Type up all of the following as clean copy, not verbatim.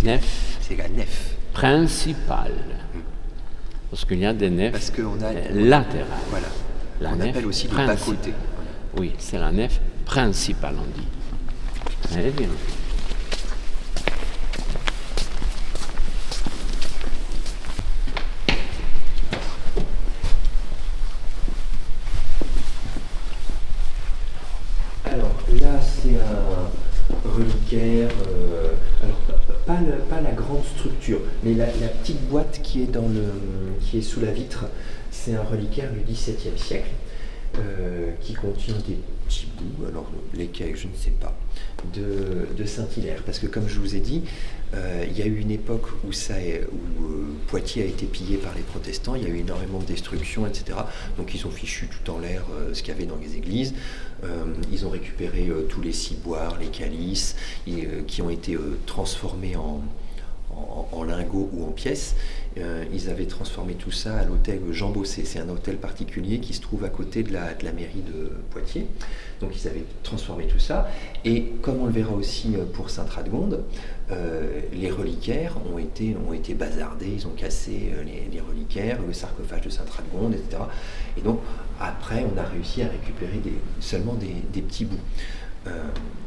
Nef. C'est la nef. Principale. Parce qu'il y a des nefs Parce qu'on a latérales. Voilà. La On nef appelle aussi les principale. bas-côtés. Oui, c'est la nef principale, on dit. Allez, bien. Alors là, c'est un reliquaire, alors pas la grande structure, mais la petite boîte qui est sous la vitre, c'est un reliquaire du XVIIe siècle qui contient des petits bouts, alors lesquels je ne sais pas, de Saint-Hilaire. Parce que comme je vous ai dit, il y a eu une époque où Poitiers a été pillé par les protestants, il y a eu énormément de destruction, etc. Donc ils ont fichu tout en l'air ce qu'il y avait dans les églises. Ils ont récupéré tous les ciboires, les calices, qui ont été transformés en lingots ou en pièces. Ils avaient transformé tout ça à l'hôtel Jean Bossé. C'est un hôtel particulier qui se trouve à côté de la mairie de Poitiers. Donc ils avaient transformé tout ça. Et comme on le verra aussi pour Sainte-Radegonde, les reliquaires ont été bazardés. Ils ont cassé les reliquaires, le sarcophage de Sainte-Radegonde, etc. Et donc après, on a réussi à récupérer seulement des petits bouts.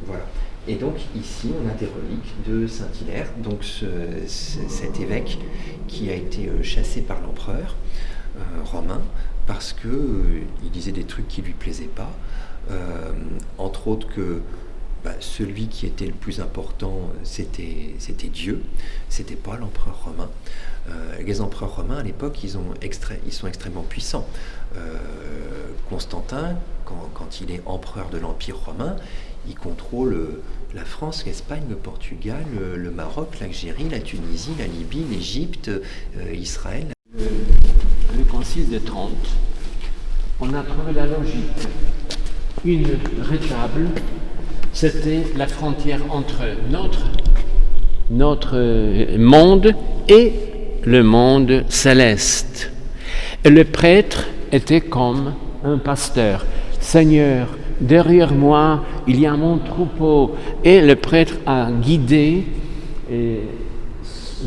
Voilà. Et donc ici, on a des reliques de Saint-Hilaire, donc cet évêque qui a été chassé par l'empereur romain parce qu'il disait des trucs qui ne lui plaisaient pas, entre autres que celui qui était le plus important, c'était Dieu, c'était pas l'empereur romain. Les empereurs romains, à l'époque, ils sont extrêmement puissants. Constantin, quand il est empereur de l'Empire romain, il contrôle la France, l'Espagne, le Portugal, le Maroc, l'Algérie, la Tunisie, la Libye, l'Égypte, Israël. Le Concile de Trente, on a trouvé la logique. Une rétable, c'était la frontière entre notre monde et le monde céleste. Et le prêtre était comme un pasteur. Seigneur, derrière moi, il y a mon troupeau. Et le prêtre a guidé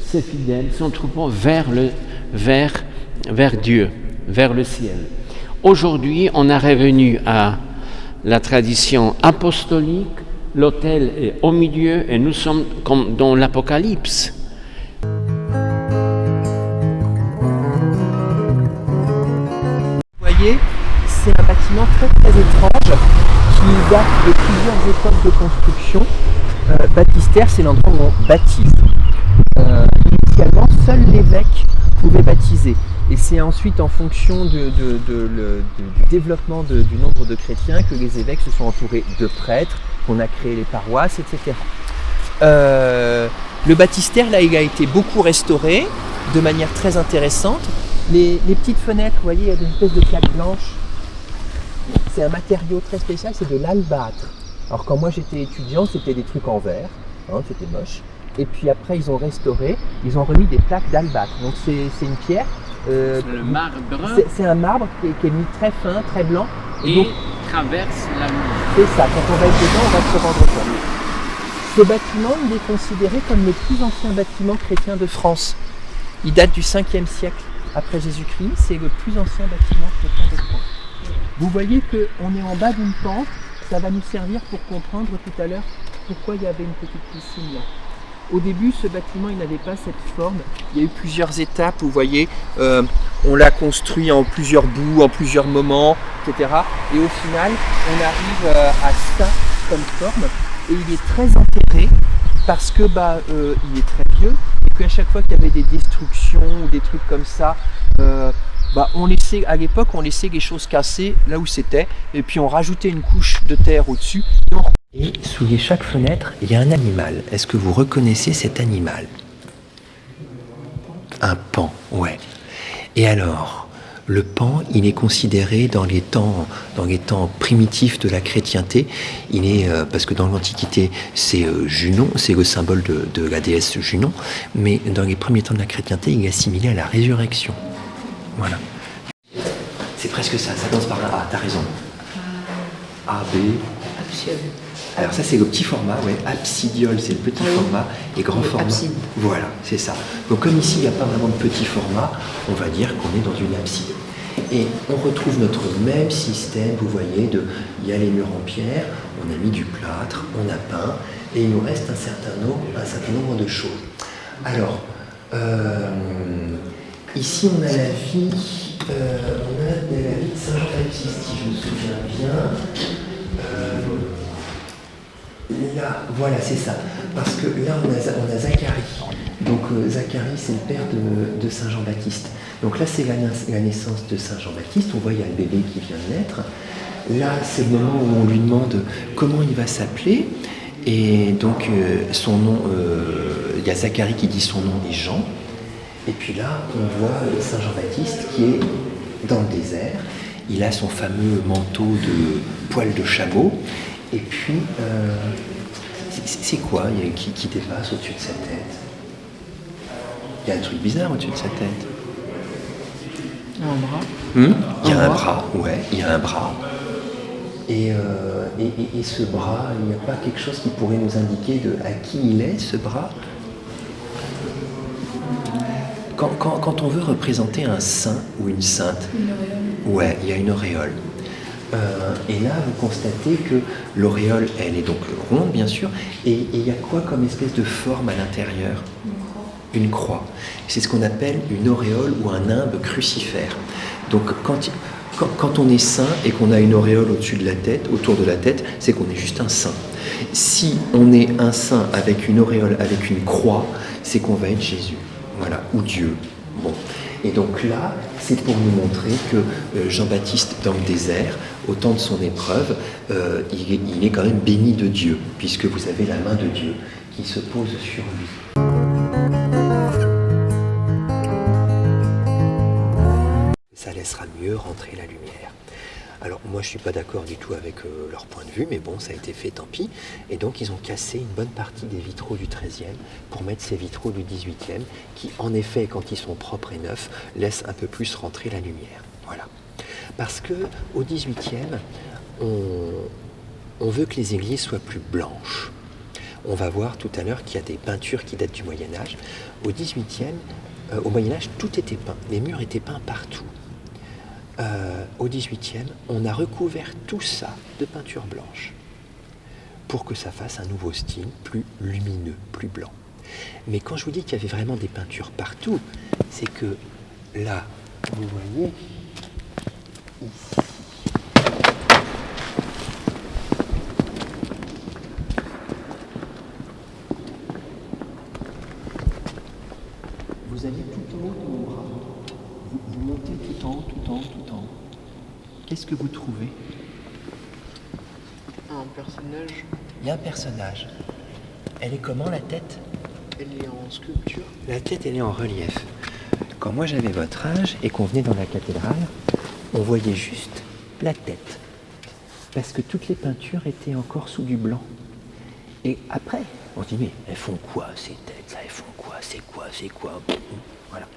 ses fidèles, son troupeau, vers Dieu, vers le ciel. Aujourd'hui, on est revenu à la tradition apostolique. L'autel est au milieu et nous sommes comme dans l'Apocalypse. Vous voyez, c'est un bâtiment très très étrange qui date de plusieurs époques de construction. Baptistère, c'est l'endroit où on baptise. Initialement, seul l'évêque pouvait baptiser. Et c'est ensuite en fonction du développement du nombre de chrétiens que les évêques se sont entourés de prêtres, qu'on a créé les paroisses, etc. Le baptistère, là, il a été beaucoup restauré de manière très intéressante. Les petites fenêtres, vous voyez, il y a des espèces de plaques blanches. C'est un matériau très spécial, c'est de l'albâtre. Alors quand moi j'étais étudiant, c'était des trucs en verre, c'était moche. Et puis après ils ont restauré, ils ont remis des plaques d'albâtre. Donc c'est une pierre. C'est le marbre. C'est un marbre qui est mis très fin, très blanc. Et donc, traverse la nuit. C'est ça, quand on va être dedans, on va se rendre compte. Ce bâtiment, il est considéré comme le plus ancien bâtiment chrétien de France. Il date du 5e siècle après Jésus-Christ, c'est le plus ancien bâtiment chrétien de France. Vous voyez qu'on est en bas d'une pente, ça va nous servir pour comprendre tout à l'heure pourquoi il y avait une petite piscine là. Au début, ce bâtiment, il n'avait pas cette forme. Il y a eu plusieurs étapes, vous voyez, on l'a construit en plusieurs bouts, en plusieurs moments, etc. Et au final, on arrive à ça comme forme. Et il est très enterré parce que il est très vieux. Et qu'à chaque fois qu'il y avait des destructions ou des trucs comme ça, à l'époque, on laissait les choses casser là où c'était. Et puis on rajoutait une couche de terre au-dessus. Et sous chaque fenêtre, il y a un animal. Est-ce que vous reconnaissez cet animal? Un paon, ouais. Et alors, le paon, il est considéré dans les temps primitifs de la chrétienté. Il est parce que dans l'Antiquité, c'est Junon, c'est le symbole de la déesse Junon. Mais dans les premiers temps de la chrétienté, il est assimilé à la résurrection. Voilà. C'est presque ça. Ça danse par un A. T'as raison. A, B. Alors ça c'est le petit format, ouais. Absidiole c'est le petit format et grand format. Abside. Voilà, c'est ça. Donc comme ici il n'y a pas vraiment de petit format, on va dire qu'on est dans une abside. Et on retrouve notre même système, vous voyez, il y a les murs en pierre, on a mis du plâtre, on a peint, et il nous reste un certain nombre de choses. Alors, ici on a la vie de Saint Jean-Baptiste, si je me souviens bien. Là, voilà, c'est ça. Parce que là, on a Zacharie. Donc, Zacharie, c'est le père de Saint Jean-Baptiste. Donc là, c'est la naissance de Saint Jean-Baptiste. On voit, il y a le bébé qui vient de naître. Là, c'est le moment où on lui demande comment il va s'appeler. Et donc, son nom, il y a Zacharie qui dit son nom est Jean. Et puis là, on voit Saint Jean-Baptiste qui est dans le désert. Il a son fameux manteau de poil de chameau. Et puis, c'est quoi qui dépasse au-dessus de sa tête? Il y a un truc bizarre au-dessus de sa tête. Un bras. Il y a un bras, ouais, il y a un bras. Et ce bras, il n'y a pas quelque chose qui pourrait nous indiquer à qui il est, ce bras? Quand on veut représenter un saint ou une sainte, ouais, il y a une auréole. Et là, vous constatez que l'auréole, elle est donc ronde, bien sûr, et il y a quoi comme espèce de forme à l'intérieur? Une croix. C'est ce qu'on appelle une auréole ou un nimbe crucifère. Donc, quand on est saint et qu'on a une auréole au-dessus de la tête, autour de la tête, c'est qu'on est juste un saint. Si on est un saint avec une auréole, avec une croix, c'est qu'on va être Jésus, voilà, ou Dieu. Bon. Et donc là, c'est pour nous montrer que Jean-Baptiste, dans le désert, au temps de son épreuve, il est quand même béni de Dieu, puisque vous avez la main de Dieu qui se pose sur lui. Ça laissera mieux rentrer la lumière. Alors moi je suis pas d'accord du tout avec leur point de vue, mais bon, ça a été fait, tant pis. Et donc ils ont cassé une bonne partie des vitraux du XIIIe pour mettre ces vitraux du XVIIIe qui, en effet, quand ils sont propres et neufs, laissent un peu plus rentrer la lumière. Voilà. Parce que au XVIIIe, on veut que les églises soient plus blanches. On va voir tout à l'heure qu'il y a des peintures qui datent du Moyen-Âge. Au XVIIIe, au Moyen-Âge, tout était peint. Les murs étaient peints partout. Au XVIIIe, on a recouvert tout ça de peinture blanche pour que ça fasse un nouveau style plus lumineux, plus blanc. Mais quand je vous dis qu'il y avait vraiment des peintures partout, c'est que là, vous voyez, ici, vous allez tout en haut de mon bras. Vous montez tout en haut, tout en haut, tout en haut. Qu'est-ce que vous trouvez? Un personnage. Il y a un personnage. Elle est comment, la tête? Elle est en sculpture. La tête, elle est en relief. Quand moi j'avais votre âge et qu'on venait dans la cathédrale, on voyait juste la tête. Parce que toutes les peintures étaient encore sous du blanc. Et après, on se dit, mais elles font quoi ces têtes là? Elles font quoi? C'est quoi? C'est quoi? Voilà.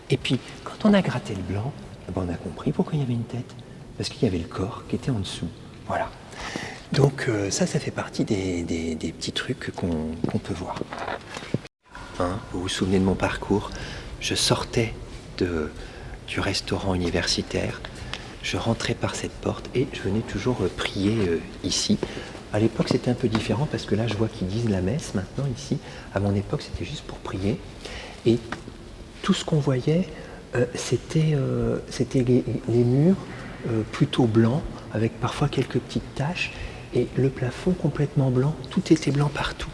Et puis, quand on a gratté le blanc, ben on a compris pourquoi il y avait une tête. Parce qu'il y avait le corps qui était en dessous. Voilà. Donc ça fait partie des petits trucs qu'on peut voir. Hein, vous vous souvenez de mon parcours? Je sortais du restaurant universitaire, je rentrais par cette porte et je venais toujours prier ici. À l'époque, c'était un peu différent parce que là, je vois qu'ils disent la messe maintenant ici. À mon époque, c'était juste pour prier. Et tout ce qu'on voyait, c'était les murs plutôt blancs, avec parfois quelques petites taches, et le plafond complètement blanc. Tout était blanc partout.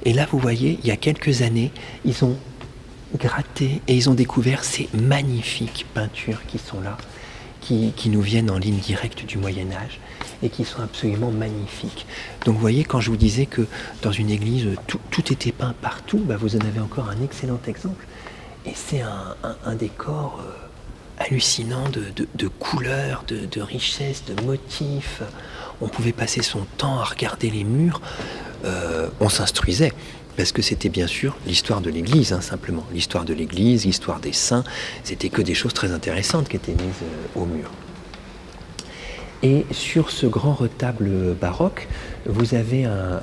Et là, vous voyez, il y a quelques années, ils ont gratté et ils ont découvert ces magnifiques peintures qui sont là, qui nous viennent en ligne directe du Moyen-Âge et qui sont absolument magnifiques. Donc vous voyez, quand je vous disais que dans une église, tout était peint partout, bah, vous en avez encore un excellent exemple. Et c'est un décor hallucinant de couleurs, de richesses, de motifs. On pouvait passer son temps à regarder les murs. On s'instruisait. Parce que c'était bien sûr l'histoire de l'Église, hein, simplement. L'histoire de l'Église, l'histoire des saints, c'était que des choses très intéressantes qui étaient mises au mur. Et sur ce grand retable baroque, vous avez un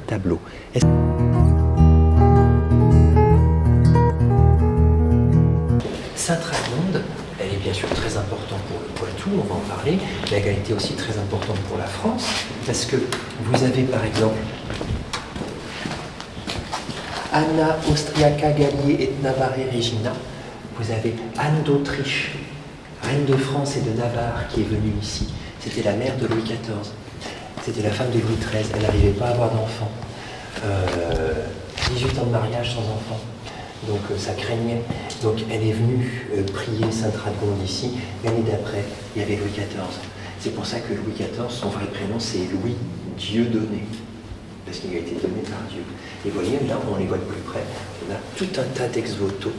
tableau. Sainte-Radegonde, elle est bien sûr très importante pour le Poitou, on va en parler, mais elle a été aussi très importante pour la France, parce que vous avez par exemple Anna Austriaca Gallier et Navarre Regina, vous avez Anne d'Autriche, reine de France et de Navarre, qui est venue ici. C'était la mère de Louis XIV, c'était la femme de Louis XIII, elle n'arrivait pas à avoir d'enfants. 18 ans de mariage sans enfants. Donc ça craignait. Donc elle est venue prier Sainte-Radegonde ici. L'année d'après, il y avait Louis XIV. C'est pour ça que Louis XIV, son vrai prénom, c'est Louis Dieudonné. Parce qu'il a été donné par Dieu. Et vous voyez, là, on les voit de plus près. On a tout un tas d'ex-voto.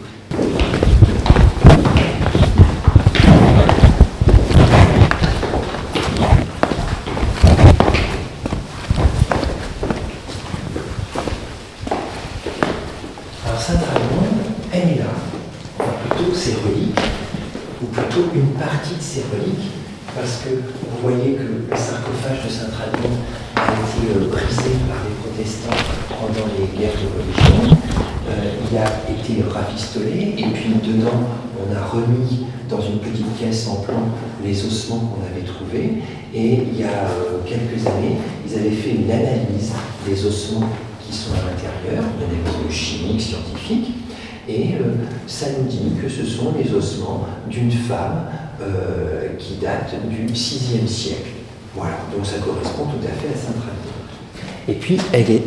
Elle est là, enfin plutôt ses reliques, ou plutôt une partie de ses reliques, parce que vous voyez que le sarcophage de Sainte-Radegonde a été brisé par les protestants pendant les guerres de religion. Il a été rafistolé, et puis dedans, on a remis dans une petite caisse en plomb les ossements qu'on avait trouvés, et il y a quelques années, ils avaient fait une analyse des ossements qui sont à l'intérieur, une analyse chimique, scientifique, et ça nous dit que ce sont les ossements d'une femme qui date du 6e siècle. Voilà, donc ça correspond tout à fait à Sainte-Radegonde. Et puis,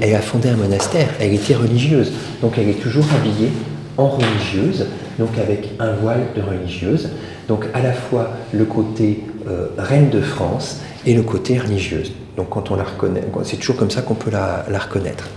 elle a fondé un monastère, elle était religieuse, donc elle est toujours habillée en religieuse, donc avec un voile de religieuse, donc à la fois le côté reine de France et le côté religieuse. Donc quand on la reconnaît, c'est toujours comme ça qu'on peut la reconnaître.